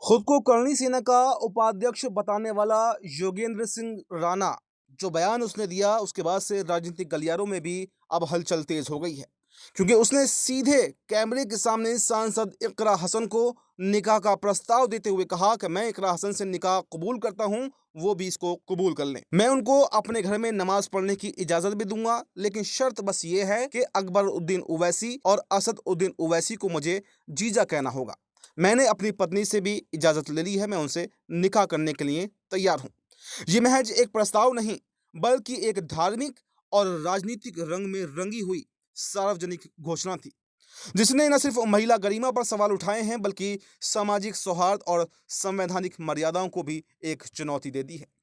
खुद को करणी सेना का उपाध्यक्ष बताने वाला योगेंद्र सिंह राणा जो बयान उसने दिया, उसके बाद से राजनीतिक गलियारों में भी अब हलचल तेज हो गई है, क्योंकि उसने सीधे कैमरे के सामने सांसद इकरा हसन को निकाह का प्रस्ताव देते हुए कहा कि मैं इकरा हसन से निकाह कबूल करता हूं, वो भी इसको कबूल कर लें। मैं उनको अपने घर में नमाज पढ़ने की इजाजत भी दूंगा, लेकिन शर्त बस ये है कि अकबरुद्दीन उवैसी और असदुद्दीन उवैसी को मुझे जीजा कहना होगा। मैंने अपनी पत्नी से भी इजाजत ले ली है, मैं उनसे निकाह करने के लिए तैयार हूं। ये महज एक प्रस्ताव नहीं, बल्कि एक धार्मिक और राजनीतिक रंग में रंगी हुई सार्वजनिक घोषणा थी, जिसने न सिर्फ महिला गरिमा पर सवाल उठाए हैं, बल्कि सामाजिक सौहार्द और संवैधानिक मर्यादाओं को भी एक चुनौती दे दी है।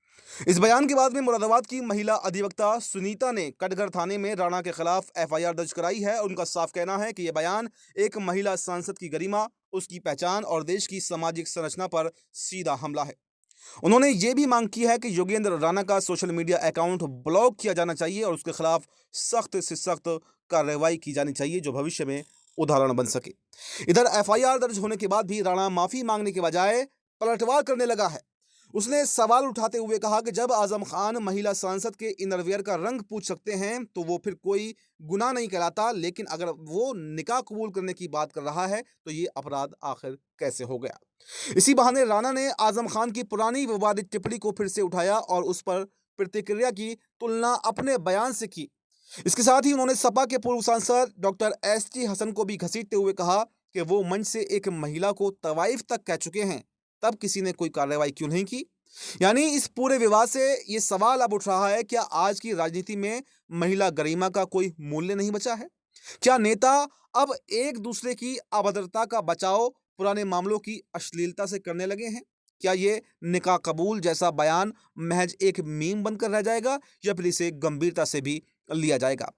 इस बयान के बाद में मुरादाबाद की महिला अधिवक्ता सुनीता ने कटघर थाने में राणा के खिलाफ एफआईआर दर्ज कराई है। उनका साफ कहना है कि यह बयान एक महिला सांसद की गरिमा, उसकी पहचान और देश की सामाजिक संरचना पर सीधा हमला है। उन्होंने ये भी मांग की है कि योगेंद्र राणा का सोशल मीडिया अकाउंट ब्लॉक किया जाना चाहिए और उसके खिलाफ सख्त से सख्त कार्रवाई की जानी चाहिए, जो भविष्य में उदाहरण बन सके। इधर एफआईआर दर्ज होने के बाद भी राणा माफी मांगने के बजाय पलटवार करने लगा है। उसने सवाल उठाते हुए कहा कि जब आजम खान महिला सांसद के इनरवियर का रंग पूछ सकते हैं तो वो फिर कोई गुनाह नहीं कहलाता, लेकिन अगर वो निकाह कबूल करने की बात कर रहा है तो ये अपराध आखिर कैसे हो गया। इसी बहाने राणा ने आजम खान की पुरानी विवादित टिप्पणी को फिर से उठाया और उस पर प्रतिक्रिया की तुलना अपने बयान से की। इसके साथ ही उन्होंने सपा के पूर्व सांसद डॉक्टर एसटी हसन को भी घसीटते हुए कहा कि वो मंच से एक महिला को तवाइफ तक कह चुके हैं, तब किसी ने कोई कार्रवाई क्यों नहीं की। यानी इस पूरे विवाद से ये सवाल अब उठ रहा है, क्या आज की राजनीति में महिला गरिमा का कोई मूल्य नहीं बचा है? क्या नेता अब एक दूसरे की अभद्रता का बचाव पुराने मामलों की अश्लीलता से करने लगे हैं? क्या ये निकाह कबूल जैसा बयान महज एक मीम बनकर रह जाएगा या फिर इसे गंभीरता से भी लिया जाएगा?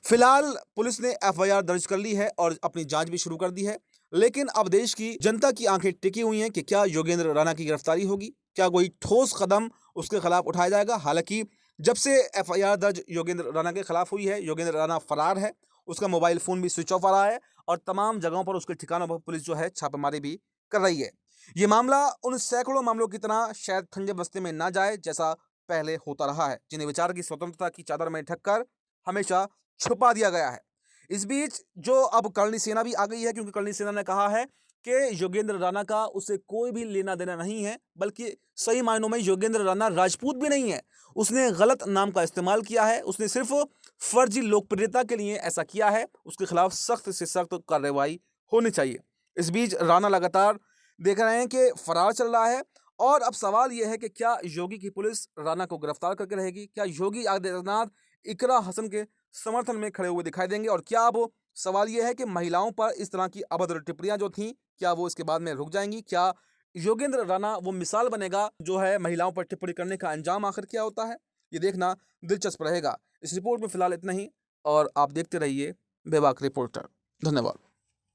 फिलहाल पुलिस ने एफआईआर दर्ज कर ली है और अपनी जांच भी शुरू कर दी है, लेकिन अब देश की जनता की आंखें टिकी हुई हैं कि क्या योगेंद्र राणा की गिरफ्तारी होगी, क्या कोई ठोस कदम उसके खिलाफ उठाया जाएगा। हालांकि जब से एफआईआर दर्ज योगेंद्र राणा के खिलाफ हुई है, योगेंद्र राणा फरार है, उसका मोबाइल फोन भी स्विच ऑफ आ रहा है और तमाम जगहों पर उसके ठिकानों पर पुलिस जो है छापेमारी भी कर रही है। ये मामला उन सैकड़ों मामलों की तरह शायद ठंडे बस्ते में ना जाए जैसा पहले होता रहा है, जिन्हें विचार की स्वतंत्रता की चादर में ढककर हमेशा छुपा दिया गया है। इस बीच जो अब करणी सेना भी आ गई है, क्योंकि करणी सेना ने कहा है कि योगेंद्र राणा का उससे कोई भी लेना देना नहीं है, बल्कि सही मायनों में योगेंद्र राणा राजपूत भी नहीं है। उसने गलत नाम का इस्तेमाल किया है, उसने सिर्फ फर्जी लोकप्रियता के लिए ऐसा किया है। उसके खिलाफ सख्त से सख्त कार्रवाई होनी चाहिए। इस बीच राणा लगातार देख रहे हैं कि फरार चल रहा है और अब सवाल यह है कि क्या योगी की पुलिस राणा को गिरफ्तार करके रहेगी? क्या योगी आदित्यनाथ इकरा हसन के समर्थन में खड़े हुए दिखाई देंगे? और क्या अब सवाल यह है कि महिलाओं पर इस तरह की अभद्र टिप्पणियां जो थीं, क्या वो इसके बाद में रुक जाएंगी? क्या योगेंद्र राणा वो मिसाल बनेगा जो है महिलाओं पर टिप्पणी करने का अंजाम आखिर क्या होता है? ये देखना दिलचस्प रहेगा। इस रिपोर्ट में फिलहाल इतना ही और आप देखते रहिए बेबाक रिपोर्टर। धन्यवाद।